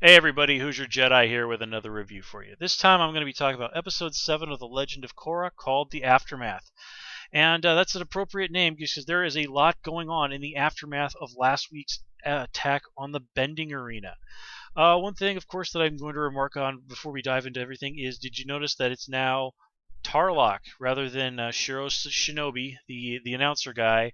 Hey everybody, Who's Your Jedi here with another review for you. This time I'm going to be talking about Episode 7 of The Legend of Korra called The Aftermath. And that's an appropriate name because there is a lot going on in the aftermath of last week's attack on the Bending Arena. One thing, of course, that I'm going to remark on before we dive into everything is did you notice that it's now Tarlok rather than Shiro Shinobi, the announcer guy,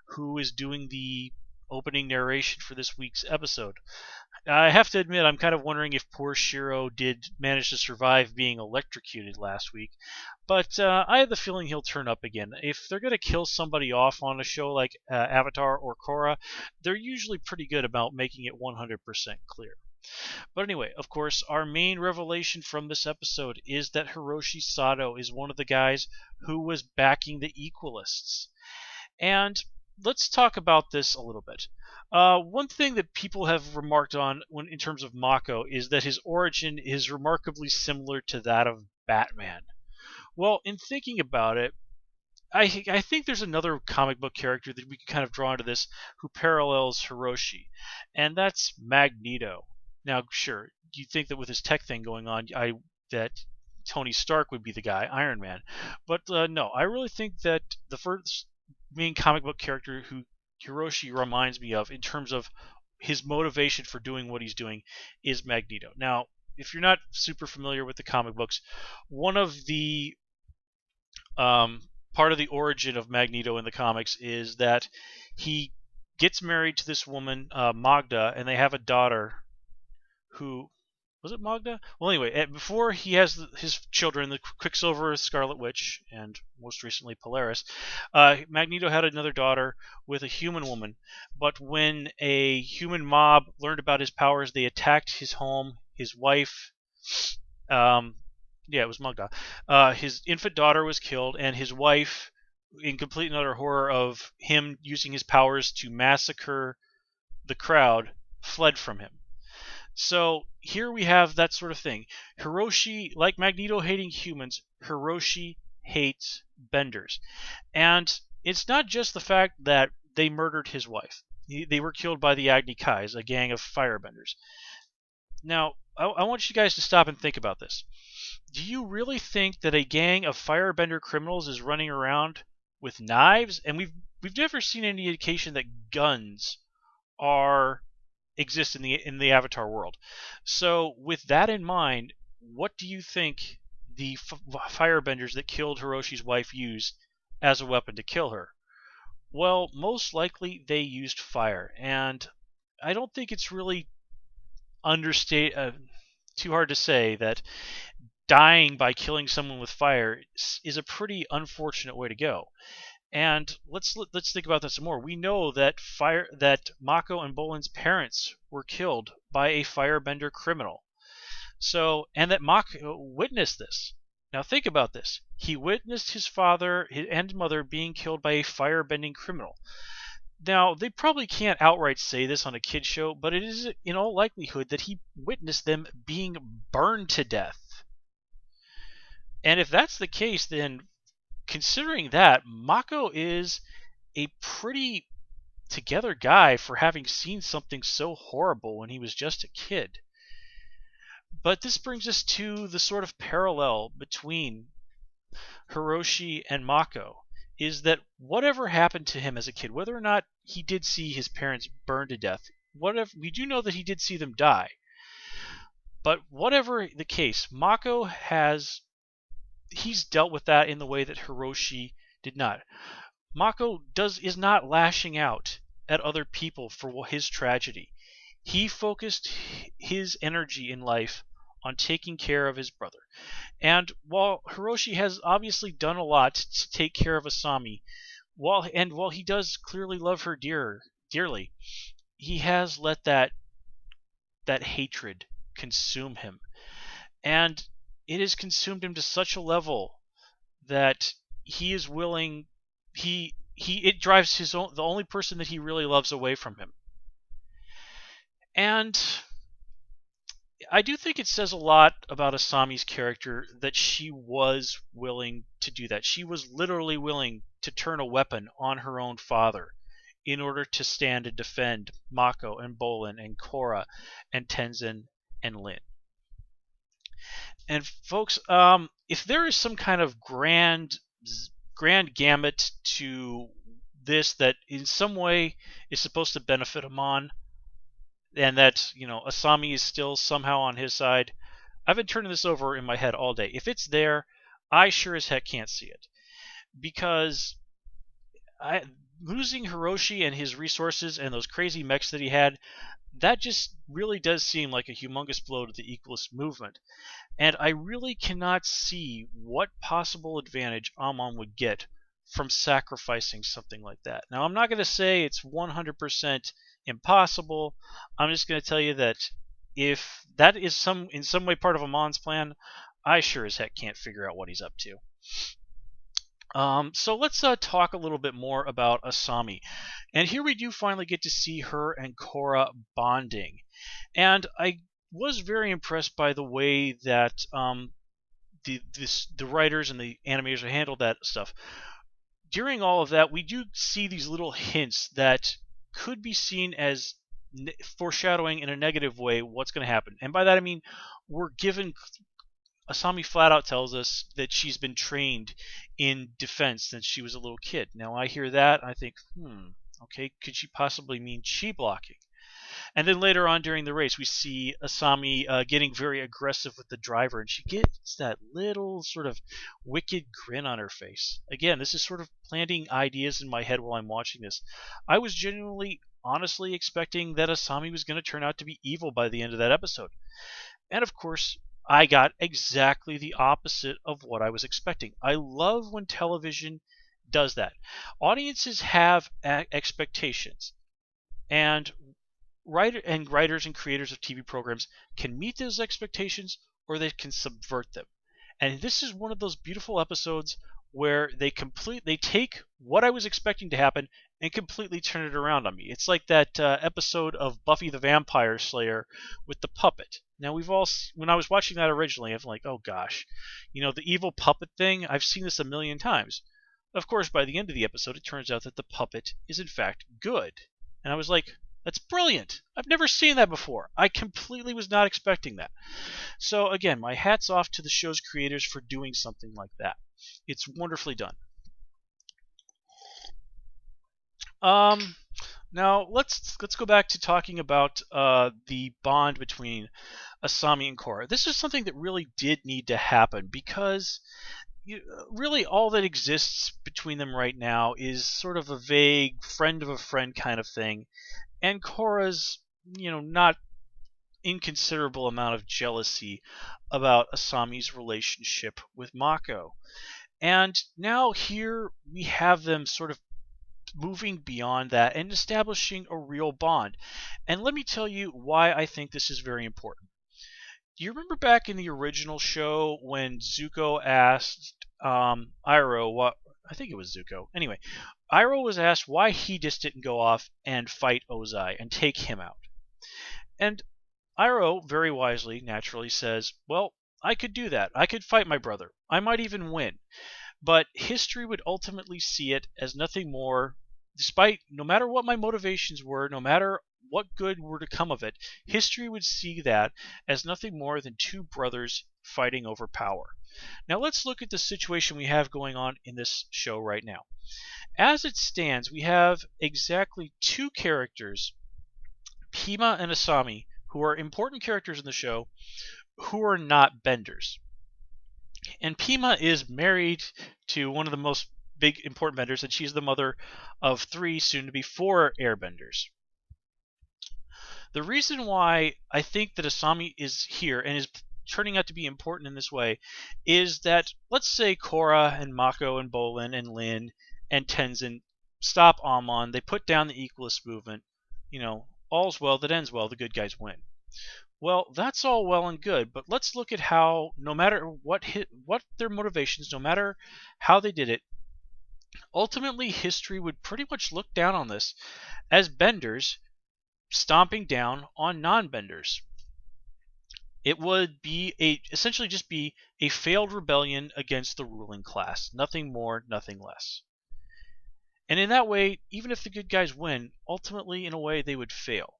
who is doing the opening narration for this week's episode? I have to admit, I'm kind of wondering if poor Shiro did manage to survive being electrocuted last week, but I have the feeling he'll turn up again. If they're going to kill somebody off on a show like Avatar or Korra, they're usually pretty good about making it 100% clear. But anyway, of course, our main revelation from this episode is that Hiroshi Sato is one of the guys who was backing the Equalists. And let's talk about this a little bit. One thing that people have remarked on in terms of Mako is that his origin is remarkably similar to that of Batman. Well, in thinking about it, I think there's another comic book character that we can kind of draw into this who parallels Hiroshi, and that's Magneto. Now, sure, you think that with his tech thing going on, that Tony Stark would be the guy, Iron Man, but no, I really think that the first main comic book character who Hiroshi reminds me of in terms of his motivation for doing what he's doing is Magneto. Now, if you're not super familiar with the comic books, one of the part of the origin of Magneto in the comics is that he gets married to this woman, Magda, and they have a daughter who was it Magda? Well, anyway, before he has his children, the Quicksilver, Scarlet Witch, and most recently Polaris, Magneto had another daughter with a human woman. But when a human mob learned about his powers, they attacked his home, his wife. Yeah, it was Magda. His infant daughter was killed, and his wife, in complete and utter horror of him using his powers to massacre the crowd, fled from him. So here we have that sort of thing. Hiroshi, like Magneto hating humans, Hiroshi hates benders. And it's not just the fact that they murdered his wife. They were killed by the Agni Kais, a gang of firebenders. Now, I want you guys to stop and think about this. Do you really think that a gang of firebender criminals is running around with knives? And we've never seen any indication that guns are exist in the Avatar world. So, with that in mind, what do you think the firebenders that killed Hiroshi's wife used as a weapon to kill her? Well, most likely they used fire, and I don't think it's really too hard to say that dying by killing someone with fire is a pretty unfortunate way to go. And let's think about that some more. We know that Mako and Bolin's parents were killed by a firebender criminal. So, and that Mako witnessed this. Now think about this. He witnessed his father and mother being killed by a firebending criminal. Now, they probably can't outright say this on a kid show, but it is in all likelihood that he witnessed them being burned to death. And if that's the case, then considering that, Mako is a pretty together guy for having seen something so horrible when he was just a kid. But this brings us to the sort of parallel between Hiroshi and Mako is that whatever happened to him as a kid, whether or not he did see his parents burned to death, whatever we do know that he did see them die. But whatever the case, he's dealt with that in the way that Hiroshi did not. Mako is not lashing out at other people for his tragedy. He focused his energy in life on taking care of his brother. And while Hiroshi has obviously done a lot to take care of Asami, while he does clearly love her dearly, he has let that hatred consume him. And it has consumed him to such a level that he is willing it drives the only person that he really loves away from him. And I do think it says a lot about Asami's character that she was willing to do that. She was literally willing to turn a weapon on her own father in order to stand and defend Mako and Bolin and Korra and Tenzin and Lin. And folks, if there is some kind of grand gamut to this that in some way is supposed to benefit Amon, and that Asami is still somehow on his side, I've been turning this over in my head all day. If it's there, I sure as heck can't see it, because losing Hiroshi and his resources and those crazy mechs that he had, that just really does seem like a humongous blow to the equalist movement. And I really cannot see what possible advantage Amon would get from sacrificing something like that. Now, I'm not going to say it's 100% impossible. I'm just going to tell you that if that is in some way part of Amon's plan, I sure as heck can't figure out what he's up to. So let's talk a little bit more about Asami. And here we do finally get to see her and Korra bonding. And I was very impressed by the way that the writers and the animators have handled that stuff. During all of that, we do see these little hints that could be seen as foreshadowing in a negative way what's going to happen. And by that I mean we're given Asami flat out tells us that she's been trained in defense since she was a little kid. Now I hear that, I think, okay, could she possibly mean chi blocking? And then later on during the race, we see Asami getting very aggressive with the driver, and she gets that little sort of wicked grin on her face. Again, this is sort of planting ideas in my head while I'm watching this. I was genuinely, honestly expecting that Asami was going to turn out to be evil by the end of that episode. And of course, I got exactly the opposite of what I was expecting. I love when television does that. Audiences have expectations, and writers and creators of TV programs can meet those expectations or they can subvert them. And this is one of those beautiful episodes where they take what I was expecting to happen and completely turn it around on me. It's like that episode of Buffy the Vampire Slayer with the puppet. Now when I was watching that originally, I'm like, oh gosh, the evil puppet thing, I've seen this a million times. Of course, by the end of the episode, it turns out that the puppet is in fact good. And I was like, that's brilliant. I've never seen that before. I completely was not expecting that. So again, my hat's off to the show's creators for doing something like that. It's wonderfully done. Now let's go back to talking about the bond between Asami and Korra. This is something that really did need to happen because really all that exists between them right now is sort of a vague friend of a friend kind of thing. And Korra's, not inconsiderable amount of jealousy about Asami's relationship with Mako. And now here we have them sort of moving beyond that and establishing a real bond. And let me tell you why I think this is very important. Do you remember back in the original show when Zuko asked Iroh what? I think it was Zuko. Anyway, Iroh was asked why he just didn't go off and fight Ozai and take him out. And Iroh, very wisely, naturally says, well, I could do that. I could fight my brother. I might even win. But history would ultimately see it as nothing more, no matter what my motivations were, no matter what good were to come of it, history would see that as nothing more than two brothers fighting over power. Now let's look at the situation we have going on in this show right now. As it stands, we have exactly two characters, Pima and Asami, who are important characters in the show, who are not benders. And Pima is married to one of the most big important benders, and she's the mother of 3, soon to be 4 airbenders. The reason why I think that Asami is here and is turning out to be important in this way is that, let's say Korra and Mako and Bolin and Lin and Tenzin stop Amon, they put down the equalist movement, all's well that ends well, the good guys win. Well, that's all well and good, but let's look at how, no matter what their motivations, no matter how they did it, ultimately history would pretty much look down on this as benders stomping down on non-benders. It would essentially just be a failed rebellion against the ruling class. Nothing more, nothing less. And in that way, even if the good guys win, ultimately in a way they would fail.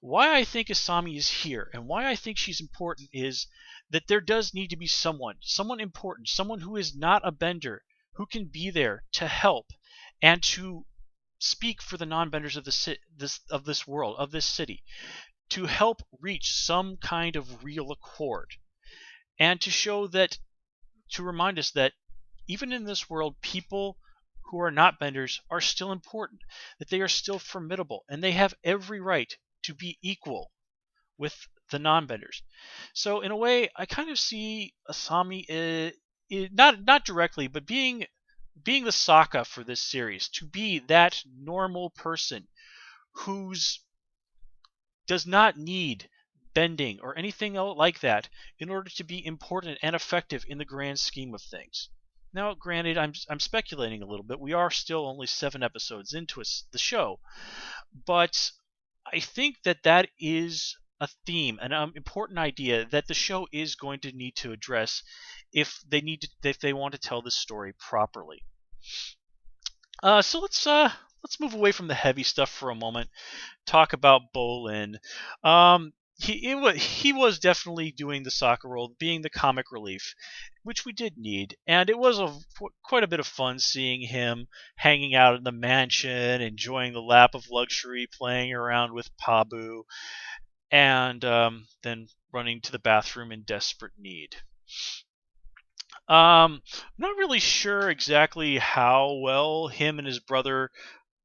Why I think Asami is here and why I think she's important is that there does need to be someone important, someone who is not a bender, who can be there to help and to speak for the non-benders of this world, of this city, to help reach some kind of real accord, and to show that, to remind us that even in this world, people who are not benders are still important, that they are still formidable, and they have every right to be equal with the non-benders. So in a way, I kind of see Asami, not directly, but being the Sokka for this series, to be that normal person who's does not need bending or anything like that in order to be important and effective in the grand scheme of things. Now, granted, I'm speculating a little bit. We are still only 7 episodes into the show, but I think that that is a theme, an important idea that the show is going to need to address if they want to tell this story properly. So let's move away from the heavy stuff for a moment. Talk about Bolin. He was definitely doing the Sokka role, being the comic relief, which we did need, and it was quite a bit of fun seeing him hanging out in the mansion, enjoying the lap of luxury, playing around with Pabu, and then running to the bathroom in desperate need. I'm not really sure exactly how well him and his brother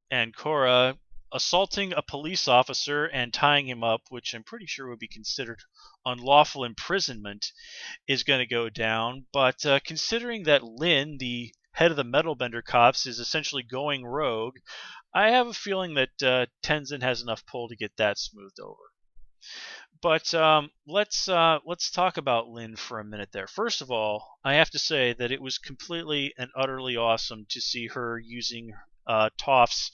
and Korra assaulting a police officer and tying him up, which I'm pretty sure would be considered unlawful imprisonment, is going to go down. But considering that Lin, the head of the Metalbender Cops, is essentially going rogue, I have a feeling that Tenzin has enough pull to get that smoothed over. But let's talk about Lin for a minute there. First of all, I have to say that it was completely and utterly awesome to see her using Toph's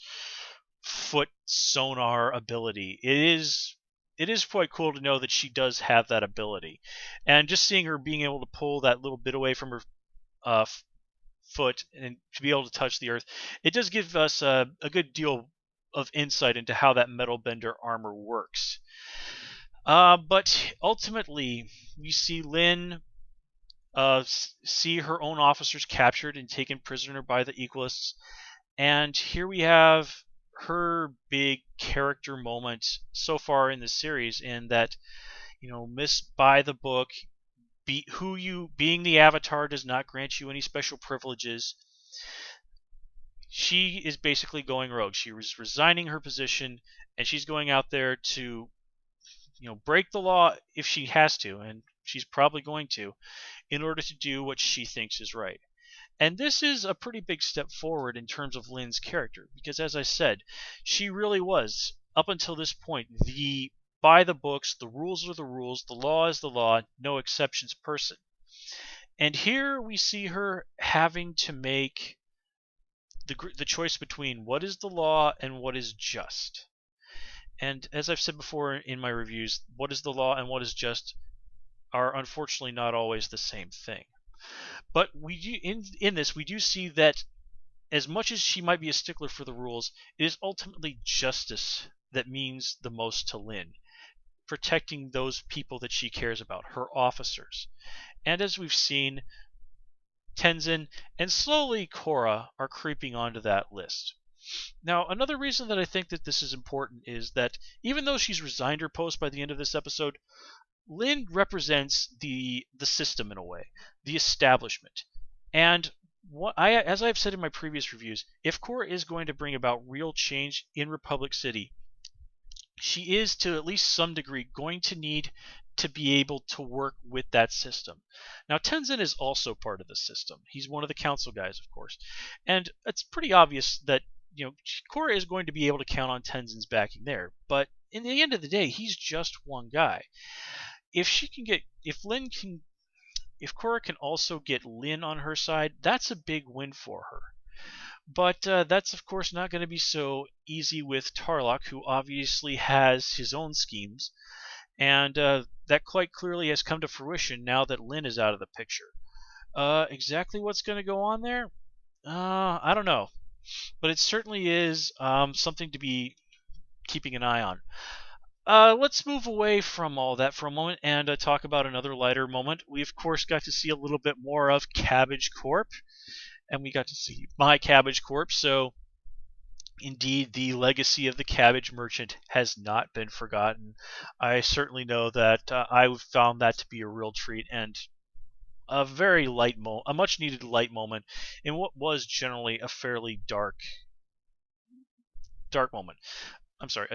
foot sonar ability. It is quite cool to know that she does have that ability, and just seeing her being able to pull that little bit away from her uh, foot and to be able to touch the earth, it does give us a good deal of insight into how that metal bender armor works. But ultimately, we see Lin see her own officers captured and taken prisoner by the Equalists, and here we have her big character moment so far in the series, in that, miss by the book, being the Avatar does not grant you any special privileges. She is basically going rogue. She was resigning her position, and she's going out there to break the law if she has to, and she's probably going to, in order to do what she thinks is right. And this is a pretty big step forward in terms of Lin's character, because as I said, she really was, up until this point, the by the books, the rules are the rules, the law is the law, no exceptions person. And here we see her having to make the choice between what is the law and what is just. And as I've said before in my reviews, what is the law and what is just are unfortunately not always the same thing. But we do, in this, we do see that as much as she might be a stickler for the rules, it is ultimately justice that means the most to Lin, protecting those people that she cares about, her officers. And as we've seen, Tenzin and slowly Korra are creeping onto that list. Now, another reason that I think that this is important is that even though she's resigned her post by the end of this episode, Lin represents the system in a way, the establishment. And as I've said in my previous reviews, if Korra is going to bring about real change in Republic City, she is, to at least some degree, going to need to be able to work with that system. Now, Tenzin is also part of the system. He's one of the council guys, of course. And it's pretty obvious that Korra is going to be able to count on Tenzin's backing there. But in the end of the day, he's just one guy. If Korra can also get Lin on her side, that's a big win for her. But that's of course not going to be so easy with Tarlok, who obviously has his own schemes, and that quite clearly has come to fruition now that Lin is out of the picture. Exactly what's going to go on there? I don't know. But it certainly is something to be keeping an eye on. Let's move away from all that for a moment and talk about another lighter moment. We, of course, got to see a little bit more of Cabbage Corp, and we got to see My Cabbage Corp. So, indeed, the legacy of the Cabbage Merchant has not been forgotten. I certainly know that I found that to be a real treat and a very a much needed light moment in what was generally a fairly dark moment. I'm sorry,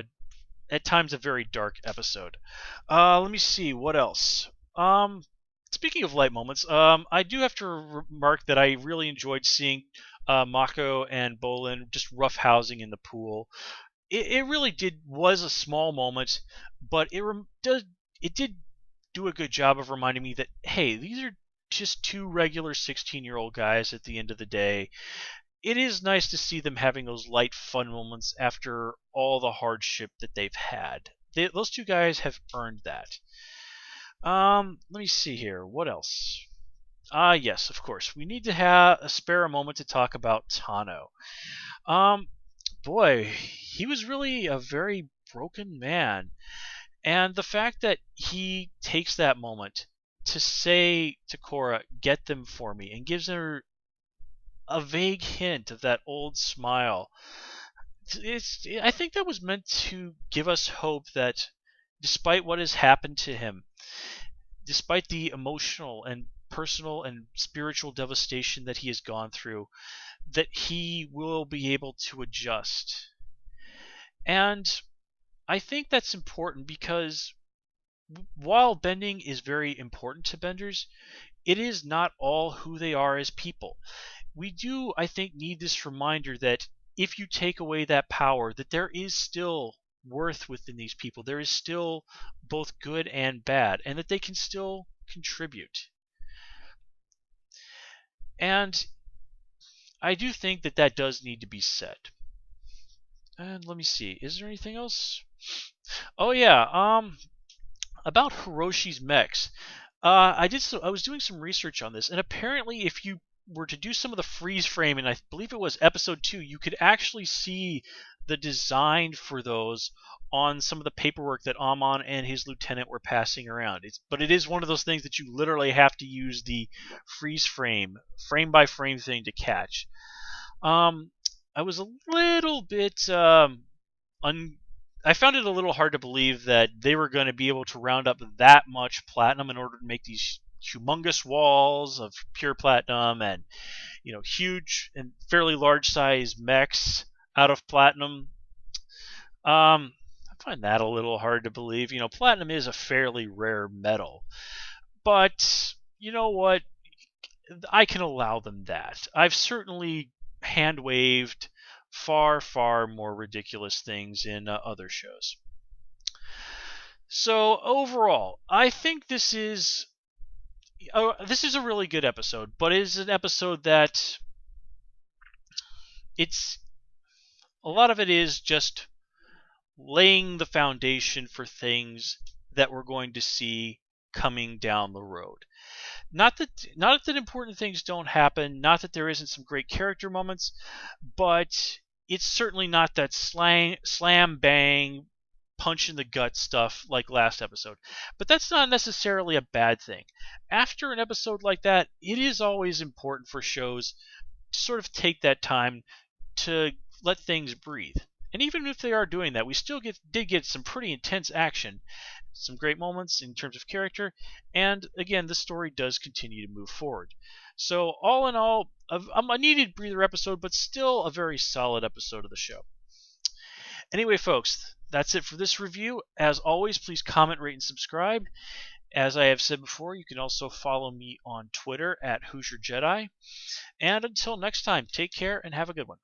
at times a very dark episode. Let me see what else. Speaking of light moments, I do have to remark that I really enjoyed seeing Mako and Bolin just roughhousing in the pool. It really was a small moment, but it did do a good job of reminding me that hey, these are just two regular 16-year-old guys at the end of the day. It is nice to see them having those light, fun moments after all the hardship that they've had. Those two guys have earned that. Let me see here. What else? Yes, of course. We need to have a spare a moment to talk about Tano. Um, Boy, he was really a very broken man. And the fact that he takes that moment to say to Korra, get them for me, and gives her a vague hint of that old smile. I think that was meant to give us hope that despite what has happened to him, despite the emotional and personal and spiritual devastation that he has gone through, that he will be able to adjust. And I think that's important because while bending is very important to benders, it is not all who they are as people. We do, I think, need this reminder that if you take away that power, that there is still worth within these people. There is still both good and bad, and that they can still contribute. And I do think that that does need to be said. And let me see, is there anything else? Oh yeah, about Hiroshi's mechs. I was doing some research on this, and apparently, if you were to do some of the freeze frame, and I believe it was episode 2, you could actually see the design for those on some of the paperwork that Amon and his lieutenant were passing around. But it is one of those things that you literally have to use the freeze frame by frame thing to catch. Um, I was a little bit I found it a little hard to believe that they were going to be able to round up that much platinum in order to make these humongous walls of pure platinum and huge and fairly large size mechs out of platinum. I find that a little hard to believe. Platinum is a fairly rare metal, but you know what? I can allow them that. I've certainly hand waved far, far more ridiculous things in other shows. So overall, I think this is a really good episode, but it is an episode that it's a lot of it is just laying the foundation for things that we're going to see coming down the road. Not that important things don't happen, not that there isn't some great character moments, but it's certainly not that slam bang punch in the gut stuff like last episode. But that's not necessarily a bad thing. After an episode like that, it is always important for shows to sort of take that time to let things breathe. And even if they are doing that, we still did get some pretty intense action, some great moments in terms of character, and again, the story does continue to move forward. So all in all, a needed breather episode, but still a very solid episode of the show. Anyway, folks, that's it for this review. As always, please comment, rate, and subscribe. As I have said before, you can also follow me on Twitter at Hoosier Jedi. And until next time, take care and have a good one.